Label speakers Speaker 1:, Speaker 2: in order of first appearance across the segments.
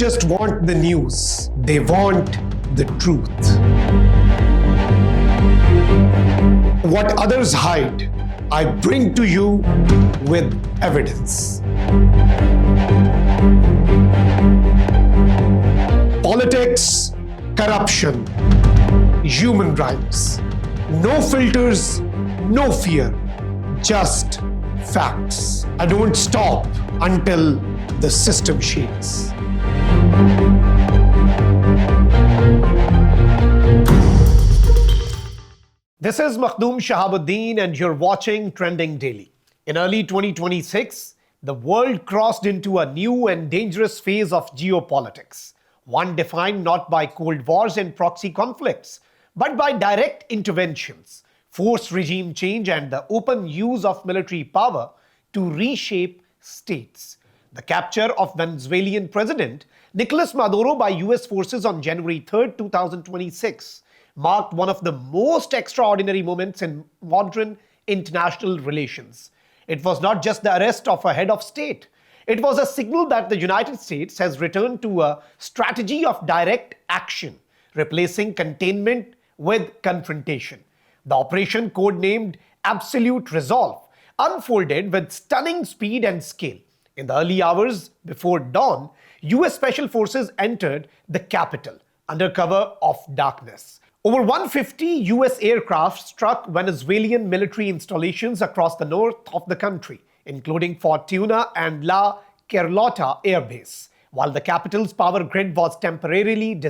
Speaker 1: just want the news, they want the truth. What others hide, I bring to you with evidence. Politics, corruption, human rights. No filters, no fear, just facts. I don't stop until the system shakes. This is Makhdoom Shahabuddin and you're watching Trending Daily. In early 2026, the world crossed into a new and dangerous phase of geopolitics, one defined not by cold wars and proxy conflicts, but by direct interventions, forced regime change and the open use of military power to reshape states. The capture of Venezuelan President Nicolás Maduro by US forces on January 3, 2026 marked one of the most extraordinary moments in modern international relations. It was not just the arrest of a head of state. It was a signal that the United States has returned to a strategy of direct action, replacing containment with confrontation. The operation, codenamed Absolute Resolve, unfolded with stunning speed and scale. In the early hours before dawn, US Special Forces entered the capital under cover of darkness. Over 150 US aircraft struck Venezuelan military installations across the north of the country, including Fortuna and La Carlota Air Base, while the capital's power grid was temporarily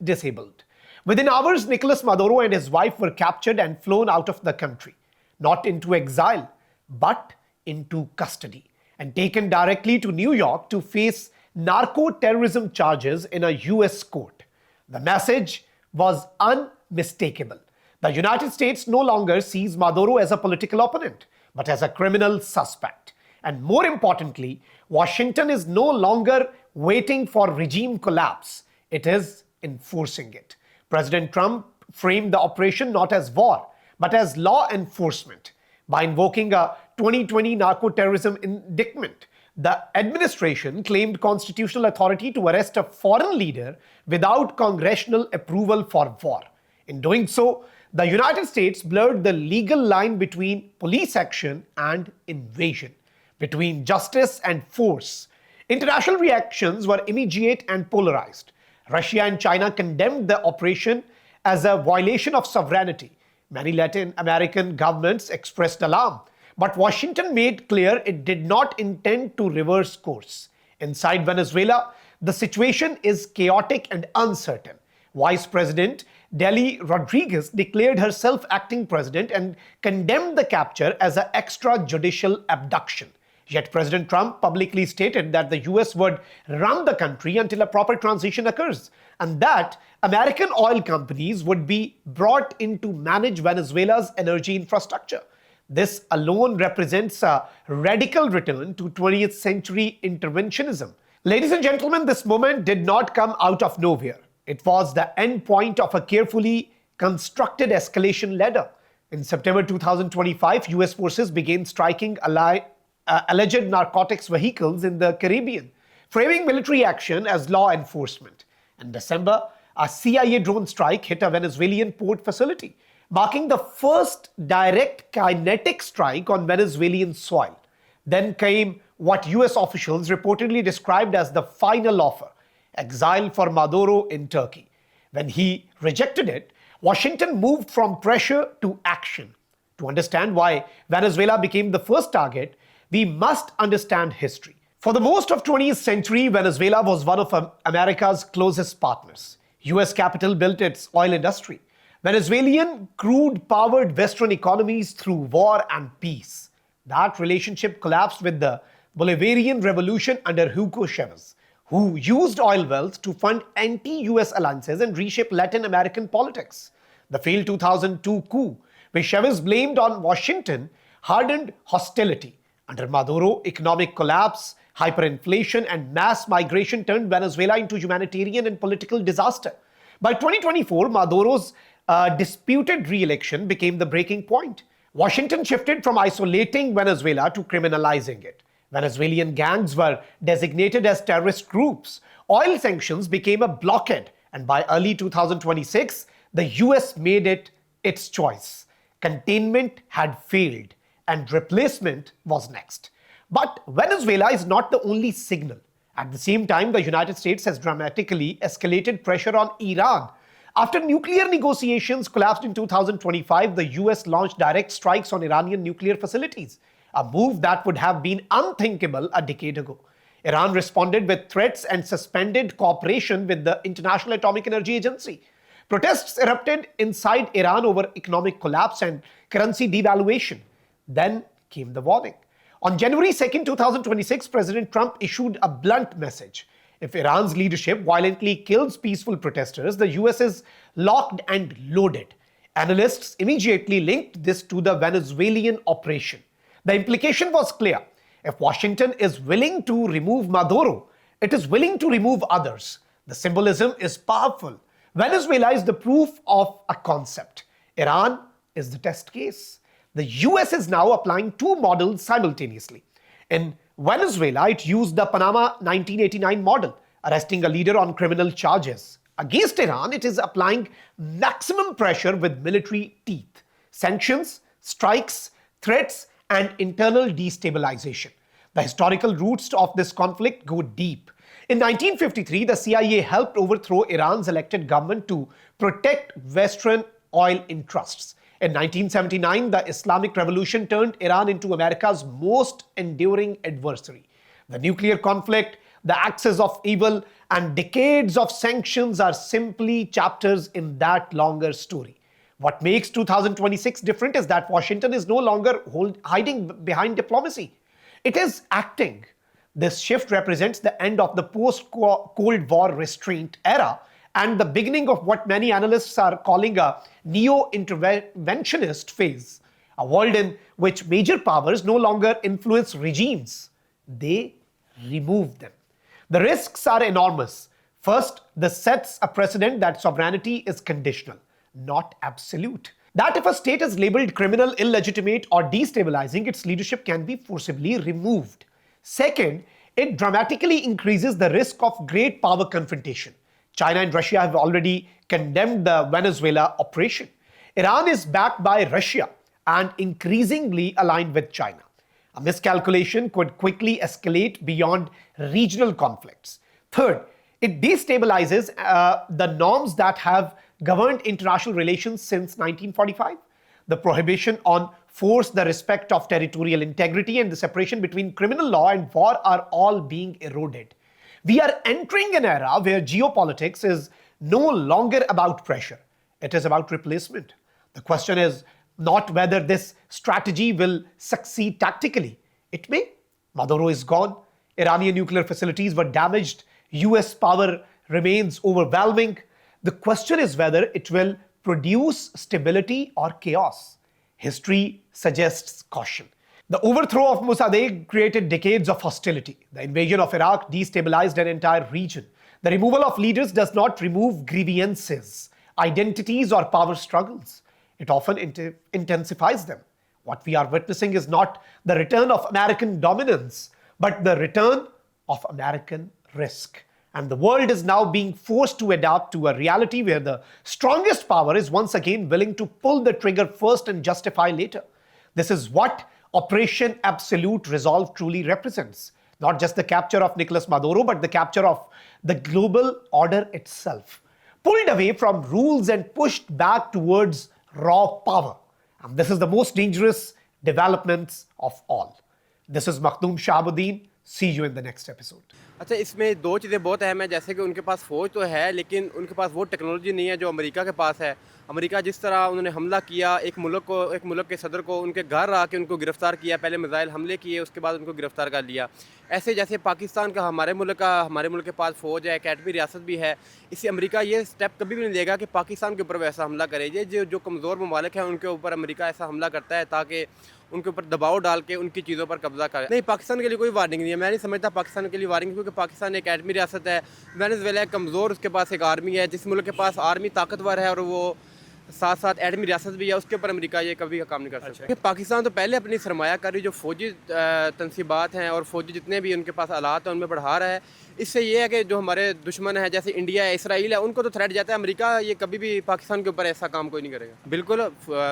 Speaker 1: disabled. Within hours, Nicolas Maduro and his wife were captured and flown out of the country, not into exile, but into custody, and taken directly to New York to face narco-terrorism charges in a US court. The message was unmistakable. The United States no longer sees Maduro as a political opponent, but as a criminal suspect. And more importantly, Washington is no longer waiting for regime collapse. It is enforcing it. President Trump framed the operation not as war, but as law enforcement. By invoking a 2020 narco-terrorism indictment, the administration claimed constitutional authority to arrest a foreign leader without congressional approval for war. In doing so, the United States blurred the legal line between police action and invasion, between justice and force. International reactions were immediate and polarized. Russia and China condemned the operation as a violation of sovereignty. Many Latin American governments expressed alarm, but Washington made clear it did not intend to reverse course. Inside Venezuela, the situation is chaotic and uncertain. Vice President Delcy Rodriguez declared herself acting president and condemned the capture as an extrajudicial abduction. Yet President Trump publicly stated that the US would run the country until a proper transition occurs, and that American oil companies would be brought in to manage Venezuela's energy infrastructure. This alone represents a radical return to 20th century interventionism. Ladies and gentlemen, this moment did not come out of nowhere. It was the end point of a carefully constructed escalation ladder. In September 2025, US forces began striking alleged narcotics vehicles in the Caribbean, framing military action as law enforcement. In December, a CIA drone strike hit a Venezuelan port facility, marking the first direct kinetic strike on Venezuelan soil. Then came what US officials reportedly described as the final offer: exile for Maduro in Turkey. When he rejected it, Washington moved from pressure to action. To understand why Venezuela became the first target, we must understand history. For the most of 20th century, Venezuela was one of America's closest partners. US capital built its oil industry. Venezuelan crude powered Western economies through war and peace. That relationship collapsed with the Bolivarian Revolution under Hugo Chavez, who used oil wealth to fund anti-US alliances and reshape Latin American politics. The failed 2002 coup, which Chavez blamed on Washington, hardened hostility. Under Maduro, economic collapse, hyperinflation, and mass migration turned Venezuela into humanitarian and political disaster. By 2024, Maduro's disputed re-election became the breaking point. Washington shifted from isolating Venezuela to criminalizing it. Venezuelan gangs were designated as terrorist groups. Oil sanctions became a blockade, and by early 2026, the US made it its choice. Containment had failed, and replacement was next. But Venezuela is not the only signal. At the same time, the United States has dramatically escalated pressure on Iran. After nuclear negotiations collapsed in 2025, the US launched direct strikes on Iranian nuclear facilities, a move that would have been unthinkable a decade ago. Iran responded with threats and suspended cooperation with the International Atomic Energy Agency. Protests erupted inside Iran over economic collapse and currency devaluation. Then came the warning. On January 2nd, 2026, President Trump issued a blunt message. If Iran's leadership violently kills peaceful protesters, the US is locked and loaded. Analysts immediately linked this to the Venezuelan operation. The implication was clear. If Washington is willing to remove Maduro, it is willing to remove others. The symbolism is powerful. Venezuela is the proof of a concept. Iran is the test case. The US is now applying two models simultaneously. In Venezuela, it used the Panama 1989 model, arresting a leader on criminal charges. Against Iran, it is applying maximum pressure with military teeth, sanctions, strikes, threats, and internal destabilization. The historical roots of this conflict go deep. In 1953, the CIA helped overthrow Iran's elected government to protect Western oil interests. In 1979, the Islamic Revolution turned Iran into America's most enduring adversary. The nuclear conflict, the axis of evil, and decades of sanctions are simply chapters in that longer story. What makes 2026 different is that Washington is no longer hiding behind diplomacy. It is acting. This shift represents the end of the post-Cold War restraint era and the beginning of what many analysts are calling a neo-interventionist phase, a world in which major powers no longer influence regimes. They remove them. The risks are enormous. First, this sets a precedent that sovereignty is conditional, not absolute. That if a state is labeled criminal, illegitimate, or destabilizing, its leadership can be forcibly removed. Second, it dramatically increases the risk of great power confrontation. China and Russia have already condemned the Venezuela operation. Iran is backed by Russia and increasingly aligned with China. A miscalculation could quickly escalate beyond regional conflicts. Third, it destabilizes the norms that have governed international relations since 1945. The prohibition on force, the respect of territorial integrity, and the separation between criminal law and war are all being eroded. We are entering an era where geopolitics is no longer about pressure. It is about replacement. The question is not whether this strategy will succeed tactically. It may. Maduro is gone. Iranian nuclear facilities were damaged. US power remains overwhelming. The question is whether it will produce stability or chaos. History suggests caution. The overthrow of Mossadegh created decades of hostility. The invasion of Iraq destabilized an entire region. The removal of leaders does not remove grievances, identities, or power struggles. It often intensifies them. What we are witnessing is not the return of American dominance, but the return of American risk. And the world is now being forced to adapt to a reality where the strongest power is once again willing to pull the trigger first and justify later. This is what Operation Absolute Resolve truly represents. Not just the capture of Nicolas Maduro, but the capture of the global order itself. Pulled away from rules and pushed back towards raw power. And this is the most dangerous developments of all. This is Makhdoom Shahabuddin. See you in the next episode.
Speaker 2: अच्छा, इसमें दो चीज़ें बहुत अहम है। जैसे कि उनके पास फ़ौज तो है, लेकिन उनके पास वो टेक्नोलॉजी नहीं है जो अमेरिका के पास है। अमेरिका जिस तरह उन्होंने हमला किया एक मुल्क के सदर को, उनके घर आके उनको गिरफ़्तार किया, पहले मिसाइल हमले किए, उसके बाद उनको गिरफ़्तार कर लिया। ऐसे जैसे पाकिस्तान का हमारे मुल्क के पास फ़ौज है, एकेडमी रियासत भी है। इससे अमेरिका ये स्टेप कभी भी नहीं लेगा कि पाकिस्तान के ऊपर वैसा हमला करे। ये जो कमज़ोर ममालिक हैं उनके ऊपर अमेरिका ऐसा हमला करता है ताकि उनके ऊपर दबाव डाल के उनकी चीज़ों पर कब्जा करे। नहीं, पाकिस्तान के लिए कोई वार्निंग नहीं है। मैं नहीं समझता पाकिस्तान के लिए वार्निंग, क्योंकि पाकिस्तान एक एटमी रियासत है। वेनेजुएला कमज़ोर, उसके पास एक आर्मी है। जिस मुल्क के पास आर्मी ताकतवर है और वो ساتھ ساتھ ایٹمی ریاست بھی ہے، اس کے اوپر امریکہ یہ کبھی کام نہیں کر سکتا کہ پاکستان تو پہلے اپنی سرمایہ کاری جو فوجی تنصیبات ہیں اور فوجی جتنے بھی ان کے پاس آلات ہیں ان میں بڑھا رہا ہے. اس سے یہ ہے کہ جو ہمارے دشمن ہیں جیسے انڈیا ہے، اسرائیل ہے، ان کو تو تھریٹ جاتا ہے. امریکہ یہ کبھی بھی پاکستان کے اوپر ایسا کام کوئی نہیں کرے گا. بالکل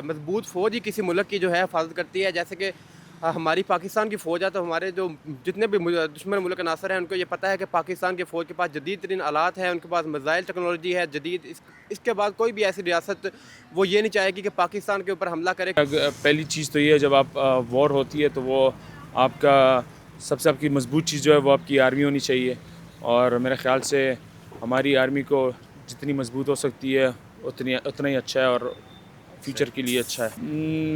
Speaker 2: مضبوط فوج ہی کسی ملک کی جو ہے حفاظت کرتی ہے. جیسے کہ ہماری پاکستان کی فوج ہے تو ہمارے جو جتنے بھی دشمن ملک عناصر ہیں ان کو یہ پتہ ہے کہ پاکستان کی فوج کے پاس جدید ترین آلات ہیں، ان کے پاس میزائل ٹیکنالوجی ہے جدید. اس کے بعد کوئی بھی ایسی ریاست وہ یہ نہیں چاہے گی کہ پاکستان کے اوپر حملہ کرے.
Speaker 3: پہلی چیز تو یہ ہے جب آپ وار ہوتی ہے تو وہ آپ کا سب سے آپ کی مضبوط چیز جو ہے وہ آپ کی آرمی ہونی چاہیے. اور میرے خیال سے ہماری آرمی کو جتنی مضبوط ہو سکتی ہے اتنا ہی اچھا ہے اور فیوچر کے لیے اچھا ہے.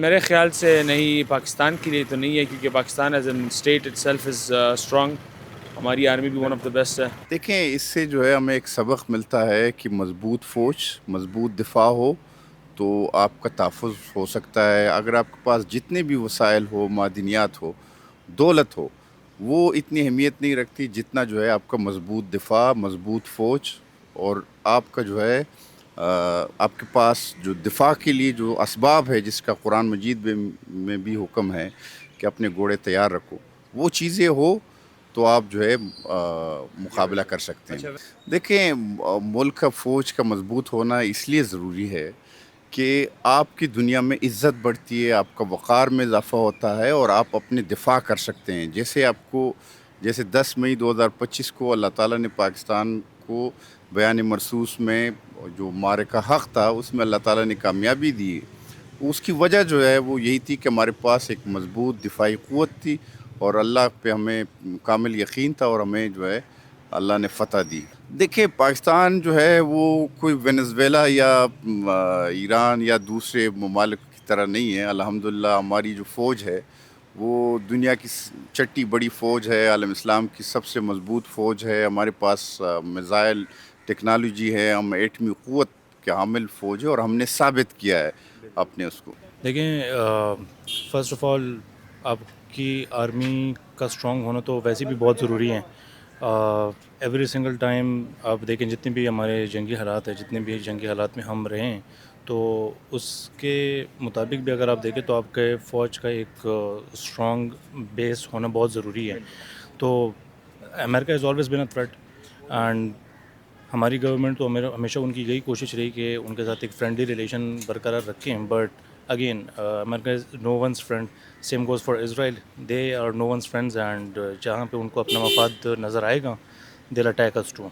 Speaker 3: میرے خیال سے نہیں، پاکستان کے لیے تو نہیں ہے کیونکہ Pakistan as an state it self is strong. ہماری آرمی بھی ون آف دا بیسٹ ہے.
Speaker 4: دیکھیں اس سے جو ہے ہمیں ایک سبق ملتا ہے کہ مضبوط فوج، مضبوط دفاع ہو تو آپ کا تحفظ ہو سکتا ہے. اگر آپ کے پاس جتنے بھی وسائل ہو، معدنیات ہو، دولت ہو، وہ اتنی اہمیت نہیں رکھتی جتنا جو ہے آپ کا مضبوط دفاع، مضبوط فوج. اور آپ کا جو ہے آپ کے پاس جو دفاع کے لیے جو اسباب ہے جس کا قرآن مجید میں بھی حکم ہے کہ اپنے گھوڑے تیار رکھو، وہ چیزیں ہو تو آپ جو ہے مقابلہ کر سکتے ہیں. دیکھیں ملک کا فوج کا مضبوط ہونا اس لیے ضروری ہے کہ آپ کی دنیا میں عزت بڑھتی ہے، آپ کا وقار میں اضافہ ہوتا ہے اور آپ اپنے دفاع کر سکتے ہیں. جیسے 10 مئی 2025 کو اللہ تعالیٰ نے پاکستان کو بیان مرصوص میں جو معرکہ حق تھا اس میں اللہ تعالیٰ نے کامیابی دی. اس کی وجہ جو ہے وہ یہی تھی کہ ہمارے پاس ایک مضبوط دفاعی قوت تھی اور اللہ پہ ہمیں کامل یقین تھا اور ہمیں جو ہے اللہ نے فتح دی. دیکھیں پاکستان جو ہے وہ کوئی وینزویلا یا ایران یا دوسرے ممالک کی طرح نہیں ہے. الحمدللہ ہماری جو فوج ہے وہ دنیا کی چھٹی بڑی فوج ہے، عالم اسلام کی سب سے مضبوط فوج ہے. ہمارے پاس میزائل ٹیکنالوجی ہے، ہم ایٹمی قوت کے حامل فوج ہے اور ہم نے ثابت کیا ہے اپنے اس کو.
Speaker 3: دیکھیں فرسٹ آف آل آپ کی آرمی کا اسٹرانگ ہونا تو ویسے بھی بہت ضروری ہے. ایوری سنگل ٹائم آپ دیکھیں جتنے بھی ہمارے جنگی حالات ہیں، جتنے بھی جنگی حالات میں ہم رہیں تو اس کے مطابق بھی اگر آپ دیکھیں تو آپ کے فوج کا ایک اسٹرانگ بیس ہونا بہت ضروری ہے. تو America is always been a threat and ہماری گورنمنٹ تو ہمیشہ ان کی یہی کوشش رہی کہ ان کے ساتھ ایک فرینڈلی ریلیشن برقرار رکھیں. But again America is no one's friend. Same goes for Israel, they are no one's friends and جہاں پہ ان کو اپنا مفاد نظر آئے گا دے ول اٹیک اس ٹو.